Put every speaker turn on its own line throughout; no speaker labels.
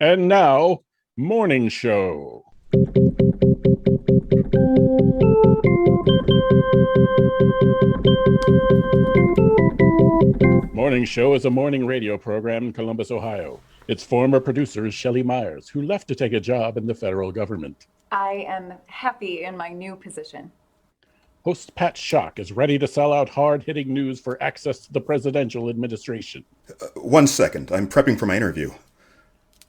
And now, Morning Show. Morning Show is a morning radio program in Columbus, Ohio. Its former producer is Shelly Meyers, who left to take a job in the federal government.
I am happy in my new position.
Host Pat Schock is ready to sell out hard-hitting news for access to the presidential administration.
1 second, I'm prepping for my interview.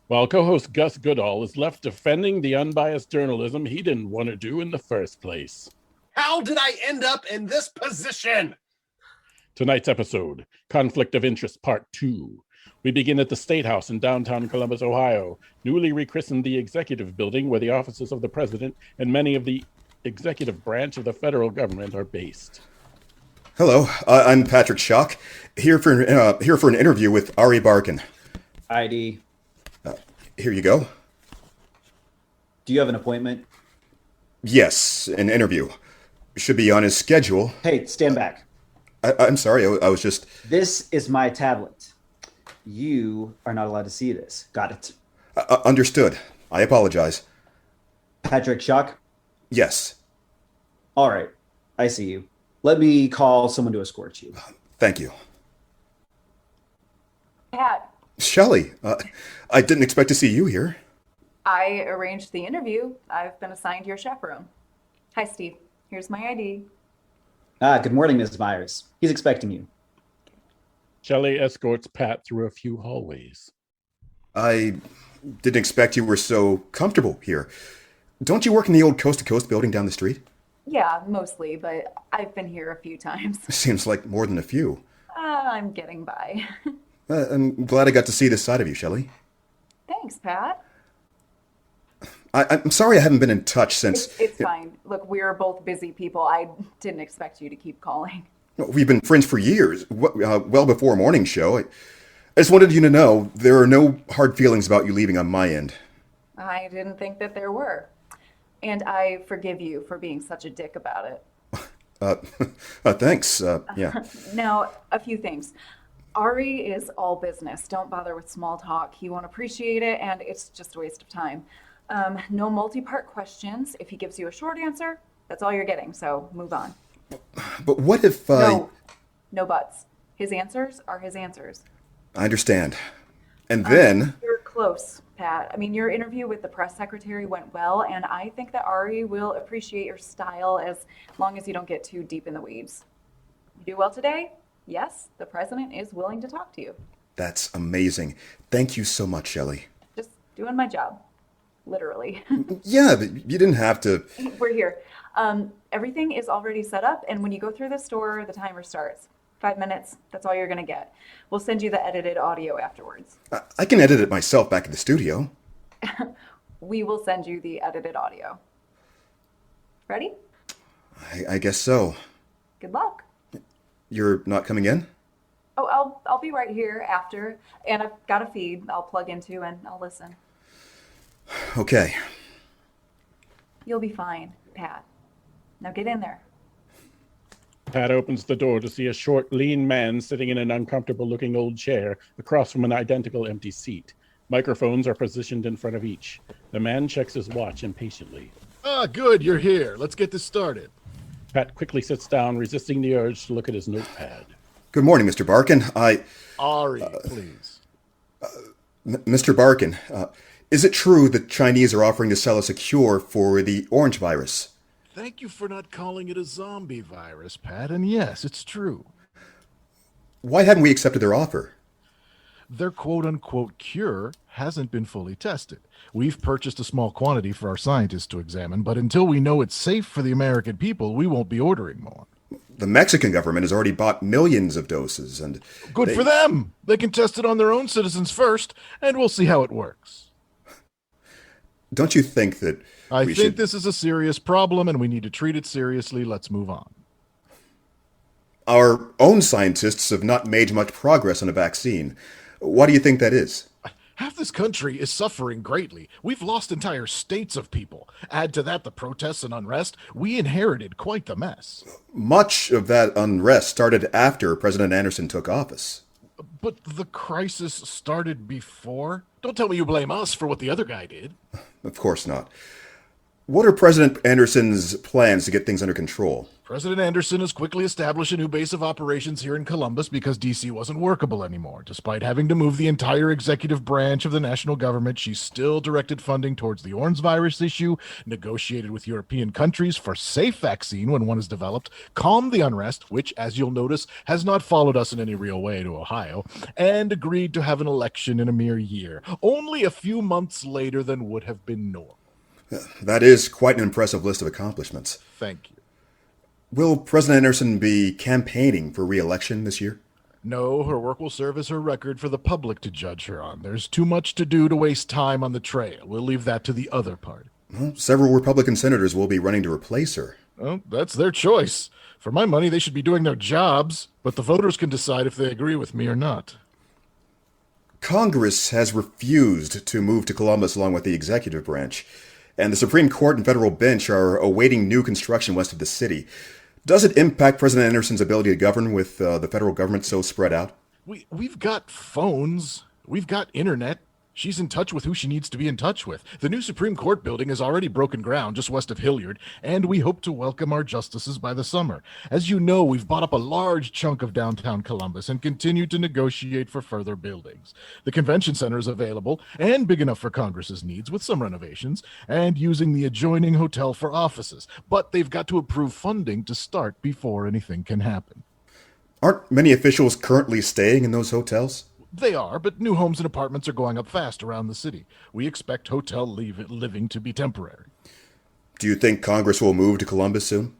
While co-host Gus Goodall is left defending the unbiased journalism he didn't want to do in the first place.
How did I end up in this position?
Tonight's episode, Conflict of Interest Part 2. We begin at the State House in downtown Columbus, Ohio, newly rechristened the Executive Building, where the offices of the President and many of the executive branch of the federal government are based.
Hello, I'm Patrick Schock, here for an interview with Arie Barkin.
ID.
Here you go.
Do you have an appointment?
Yes, an interview. Should be on his schedule.
Hey, stand back.
I'm sorry, I was just...
This is my tablet. You are not allowed to see this. Got it.
Understood. I apologize.
Patrick Schock?
Yes.
All right. I see you. Let me call someone to escort you.
Thank you.
Pat,
Shelly, I didn't expect to see you here.
I arranged the interview. I've been assigned your chaperone. Hi, Steve. Here's my ID.
Good morning, Ms. Meyers. He's expecting you.
Shelly escorts Pat through a few hallways.
I didn't expect you were so comfortable here. Don't you work in the old Coast to Coast building down the street?
Yeah, mostly, but I've been here a few times.
Seems like more than a few.
I'm getting by.
I'm glad I got to see this side of you, Shelly.
Thanks, Pat.
I'm sorry I haven't been in touch since...
It's fine. Look, we're both busy people. I didn't expect you to keep calling.
We've been friends for years, well before Morning Show. I just wanted you to know there are no hard feelings about you leaving on my end.
I didn't think that there were. And I forgive you for being such a dick about it.
Thanks. Yeah.
Now, a few things. Arie is all business. Don't bother with small talk. He won't appreciate it, and it's just a waste of time. No multi-part questions. If he gives you a short answer, that's all you're getting, so move on.
But what if...
No buts. His answers are his answers.
I understand. And then...
You're close, Pat. I mean, your interview with the press secretary went well, and I think that Arie will appreciate your style as long as you don't get too deep in the weeds. You do well today? Yes, the president is willing to talk to you.
That's amazing. Thank you so much, Shelly.
Just doing my job. Literally.
Yeah, but you didn't have to...
We're here. Everything is already set up, and when you go through the store, the timer starts. 5 minutes, that's all you're going to get. We'll send you the edited audio afterwards.
I can edit it myself back at the studio.
We will send you the edited audio. Ready?
I guess so.
Good luck.
You're not coming in?
Oh, I'll be right here after, and I've got a feed I'll plug into, and I'll listen.
Okay.
You'll be fine, Pat. Now get in there.
Pat opens the door to see a short, lean man sitting in an uncomfortable-looking old chair across from an identical empty seat. Microphones are positioned in front of each. The man checks his watch impatiently.
Good, you're here. Let's get this started.
Pat quickly sits down, resisting the urge to look at his notepad.
Good morning, Mr. Barkin.
Arie, please.
Mr. Barkin, is it true that Chinese are offering to sell us a cure for the orange virus?
Thank you for not calling it a zombie virus, Pat. And yes, it's true.
Why hadn't we accepted their offer?
Their quote-unquote cure hasn't been fully tested. We've purchased a small quantity for our scientists to examine, but until we know it's safe for the American people, we won't be ordering more.
The Mexican government has already bought millions of doses, and...
Good for them! They can test it on their own citizens first, and we'll see how it works.
Don't you think that
I think this is a serious problem, and we need to treat it seriously. Let's move on.
Our own scientists have not made much progress on a vaccine. Why do you think that is?
Half this country is suffering greatly. We've lost entire states of people. Add to that the protests and unrest. We inherited quite the mess.
Much of that unrest started after President Anderson took office.
But the crisis started before. Don't tell me you blame us for what the other guy did.
Of course not. What are President Anderson's plans to get things under control?
President Anderson has quickly established a new base of operations here in Columbus because D.C. wasn't workable anymore. Despite having to move the entire executive branch of the national government, she still directed funding towards the orange virus issue, negotiated with European countries for safe vaccine when one is developed, calmed the unrest, which, as you'll notice, has not followed us in any real way to Ohio, and agreed to have an election in a mere year, only a few months later than would have been normal.
That is quite an impressive list of accomplishments.
Thank you.
Will President Anderson be campaigning for re-election this year?
No, her work will serve as her record for the public to judge her on. There's too much to do to waste time on the trail. We'll leave that to the other party.
Well, several Republican senators will be running to replace her.
Well, that's their choice. For my money, they should be doing their jobs, but the voters can decide if they agree with me or not.
Congress has refused to move to Columbus along with the executive branch, and the Supreme Court and federal bench are awaiting new construction west of the city. Does it impact President Anderson's ability to govern with the federal government so spread out?
We've got phones. We've got internet. She's in touch with who she needs to be in touch with. The new Supreme Court building has already broken ground just west of Hilliard, and we hope to welcome our justices by the summer. As you know, we've bought up a large chunk of downtown Columbus and continue to negotiate for further buildings. The convention center is available and big enough for Congress's needs with some renovations and using the adjoining hotel for offices. But they've got to approve funding to start before anything can happen.
Aren't many officials currently staying in those hotels?
They are, but new homes and apartments are going up fast around the city. We expect hotel living to be temporary.
Do you think Congress will move to Columbus soon?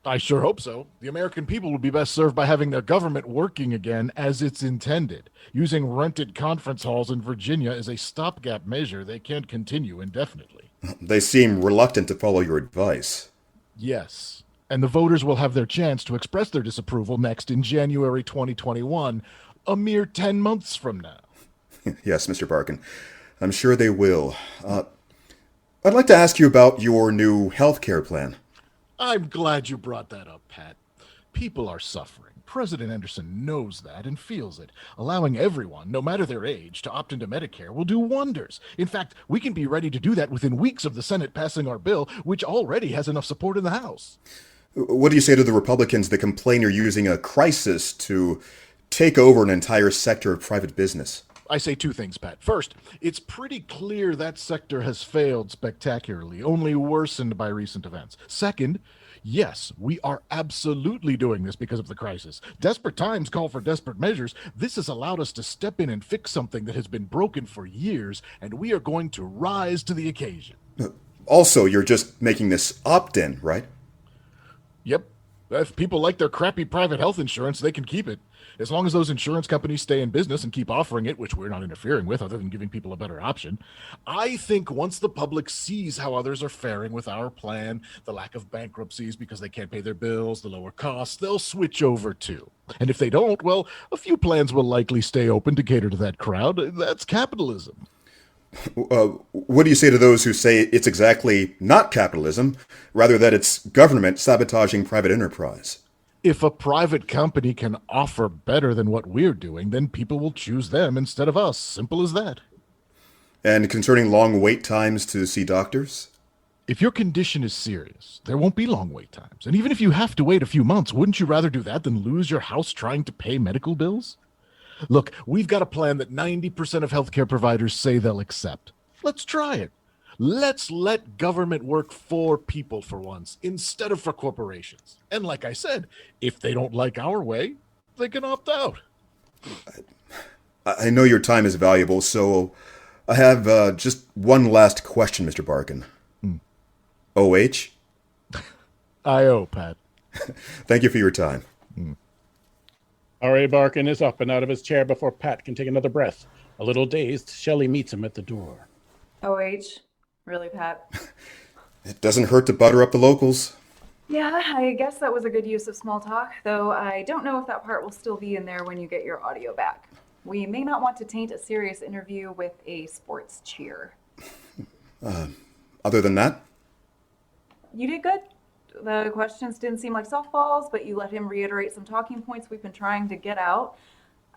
I sure hope so. The American people would be best served by having their government working again as it's intended. Using rented conference halls in Virginia is a stopgap measure they can't continue indefinitely.
They seem reluctant to follow your advice.
Yes, and the voters will have their chance to express their disapproval next in January 2021, a mere 10 months from now.
Yes, Mr. Barkin. I'm sure they will. I'd like to ask you about your new health care plan.
I'm glad you brought that up, Pat. People are suffering. President Anderson knows that and feels it. Allowing everyone, no matter their age, to opt into Medicare will do wonders. In fact, we can be ready to do that within weeks of the Senate passing our bill, which already has enough support in the House.
What do you say to the Republicans that complain you're using a crisis to take over an entire sector of private business?
I say two things, Pat. First, it's pretty clear that sector has failed spectacularly, only worsened by recent events. Second, yes, we are absolutely doing this because of the crisis. Desperate times call for desperate measures. This has allowed us to step in and fix something that has been broken for years, and we are going to rise to the occasion.
Also, you're just making this opt-in, right?
Yep. If people like their crappy private health insurance, they can keep it. As long as those insurance companies stay in business and keep offering it, which we're not interfering with other than giving people a better option, I think once the public sees how others are faring with our plan, the lack of bankruptcies because they can't pay their bills, the lower costs, they'll switch over too. And if they don't, well, a few plans will likely stay open to cater to that crowd. That's capitalism.
What do you say to those who say it's exactly not capitalism, rather that it's government sabotaging private enterprise?
If a private company can offer better than what we're doing, then people will choose them instead of us. Simple as that.
And concerning long wait times to see doctors?
If your condition is serious, there won't be long wait times. And even if you have to wait a few months, wouldn't you rather do that than lose your house trying to pay medical bills? Look, we've got a plan that 90% of healthcare providers say they'll accept. Let's try it. Let's let government work for people for once, instead of for corporations. And like I said, if they don't like our way, they can opt out.
I know your time is valuable, so I have just one last question, Mr. Barkin. OH?
I.O., Pat.
Thank you for your time.
Arie Barkin is up and out of his chair before Pat can take another breath. A little dazed, Shelly meets him at the door.
OH? Really, Pat?
It doesn't hurt to butter up the locals.
Yeah, I guess that was a good use of small talk, though I don't know if that part will still be in there when you get your audio back. We may not want to taint a serious interview with a sports cheer.
Other than that?
You did good. The questions didn't seem like softballs, but you let him reiterate some talking points we've been trying to get out.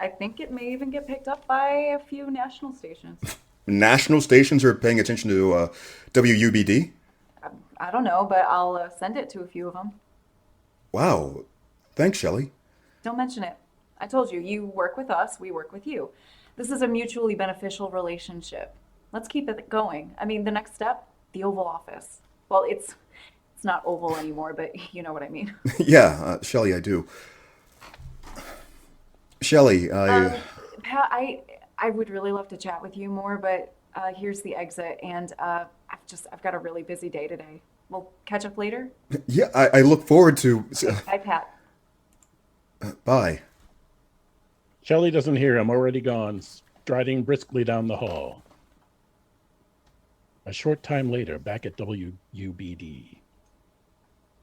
I think it may even get picked up by a few national stations.
National stations are paying attention to WUBD?
I don't know, but I'll send it to a few of them.
Wow. Thanks, Shelly.
Don't mention it. I told you, you work with us, we work with you. This is a mutually beneficial relationship. Let's keep it going. I mean, the next step, the Oval Office. Well, it's not oval anymore, but you know what I mean.
Yeah, Shelly, I do. Shelly,
Pat, I would really love to chat with you more, but here's the exit, and I've got a really busy day today. We'll catch up later.
Yeah, I look forward to...
Bye, Pat.
Bye.
Shelly doesn't hear him, already gone, striding briskly down the hall. A short time later, back at WUBD.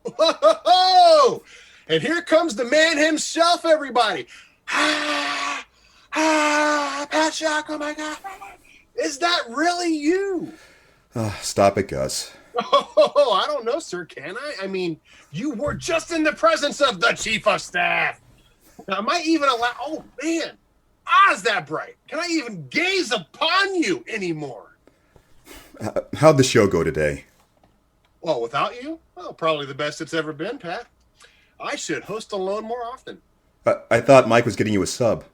Whoa! And here comes the man himself, everybody. Pat Shock, oh my God. Is that really you?
Stop it, Gus.
Oh, I don't know, sir, can I? I mean, you were just in the presence of the chief of staff. Now, am I even allowed? Oh, man. Is that bright? Can I even gaze upon you anymore?
How'd the show go today?
Well, without you? Well, probably the best it's ever been, Pat. I should host alone more often.
I thought Mike was getting you a sub.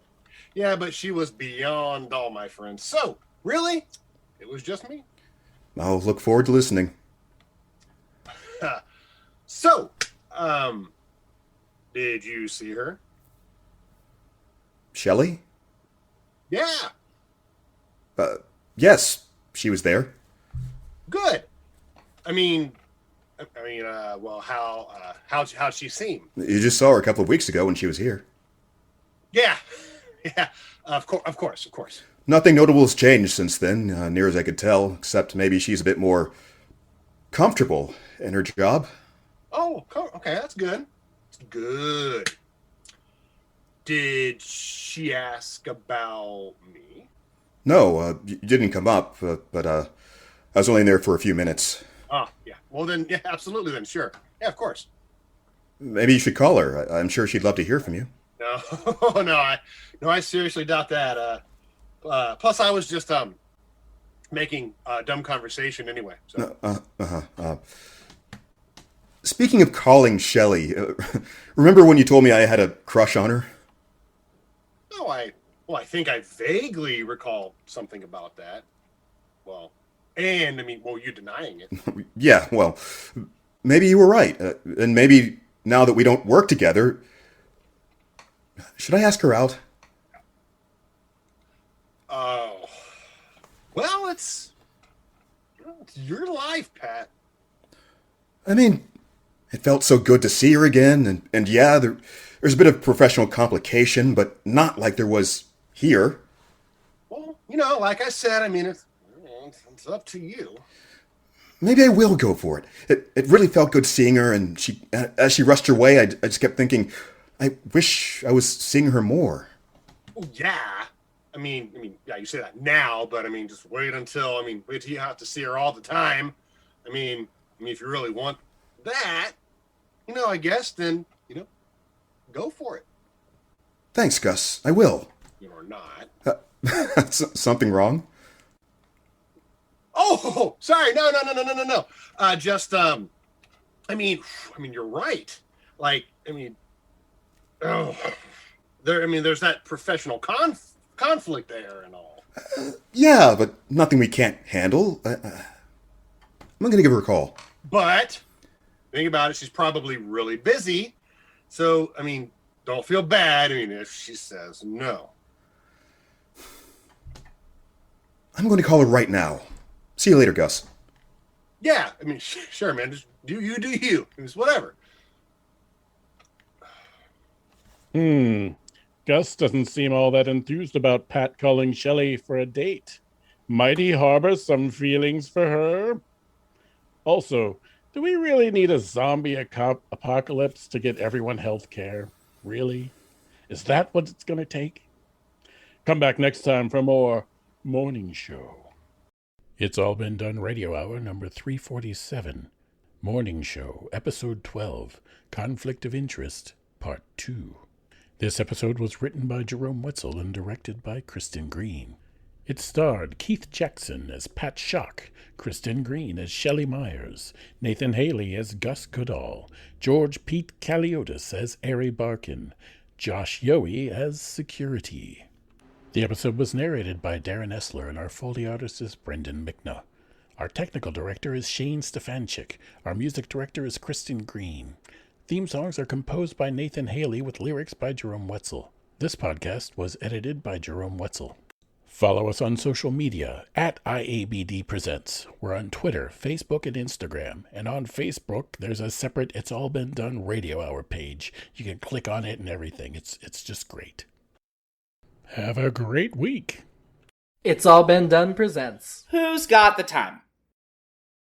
Yeah, but she was beyond all my friends. So, really? It was just me?
I'll look forward to listening.
So, did you see her?
Shelly?
Yeah.
Yes, she was there.
Good. Well, how'd she seem?
You just saw her a couple of weeks ago when she was here.
Yeah. Yeah. Of course.
Nothing notable has changed since then, near as I could tell, except maybe she's a bit more comfortable in her job.
Oh, okay, that's good. It's good. Did she ask about me?
No, you didn't come up, but I was only there for a few minutes.
Oh, yeah. Well, then, yeah, absolutely then, sure. Yeah, of course.
Maybe you should call her. I'm sure she'd love to hear from you.
No, I seriously doubt that. Plus, I was just making dumb conversation anyway. So.
Speaking of calling Shelly, remember when you told me I had a crush on her?
No, I think I vaguely recall something about that. Well, you denying it.
Yeah, well, maybe you were right. And maybe now that we don't work together, should I ask her out?
Oh, well, it's your life, Pat.
I mean, it felt so good to see her again, and yeah, there's a bit of professional complication, but not like there was here.
Well, like I said, it's up to you.
Maybe I will go for it. It really felt good seeing her, and as she rushed her way, I just kept thinking, I wish I was seeing her more.
Well, yeah. Yeah, you say that now, but just wait till you have to see her all the time. If you really want that, I guess then, go for it.
Thanks, Gus. I will.
Or not.
Something wrong?
Oh, sorry. No. You're right. There's that professional conflict there and all.
Yeah, but nothing we can't handle. I'm going to give her a call.
But, think about it, she's probably really busy. So, don't feel bad, if she says no.
I'm going to call her right now. See you later, Gus.
Yeah, sure, man. Just do you. It's whatever.
Gus doesn't seem all that enthused about Pat calling Shelly for a date. Might he harbor some feelings for her? Also, do we really need a zombie apocalypse to get everyone health care? Really? Is that what it's going to take? Come back next time for more Morning Show. It's All Been Done Radio Hour number 347. Morning Show, Episode 12, Conflict of Interest, Part 2. This episode was written by Jerome Wetzel and directed by Kristin Green. It starred Keith Jackson as Pat Schock, Kristin Green as Shelly Meyers, Nathan Haley as Gus Goodall, George Pete Caleodis as Arie Barkin, Josh Yohe as Security. The episode was narrated by Darren Esler, and our Foley artist is Brendan Michna. Our technical director is Shane Stefanchik. Our music director is Kristin Green. Theme songs are composed by Nathan Haley with lyrics by Jerome Wetzel. This podcast was edited by Jerome Wetzel. Follow us on social media at IABD Presents. We're on Twitter, Facebook, and Instagram. And on Facebook, there's a separate It's All Been Done Radio Hour page. You can click on it and everything. It's just great. Have a great week.
It's All Been Done presents.
Who's got the time?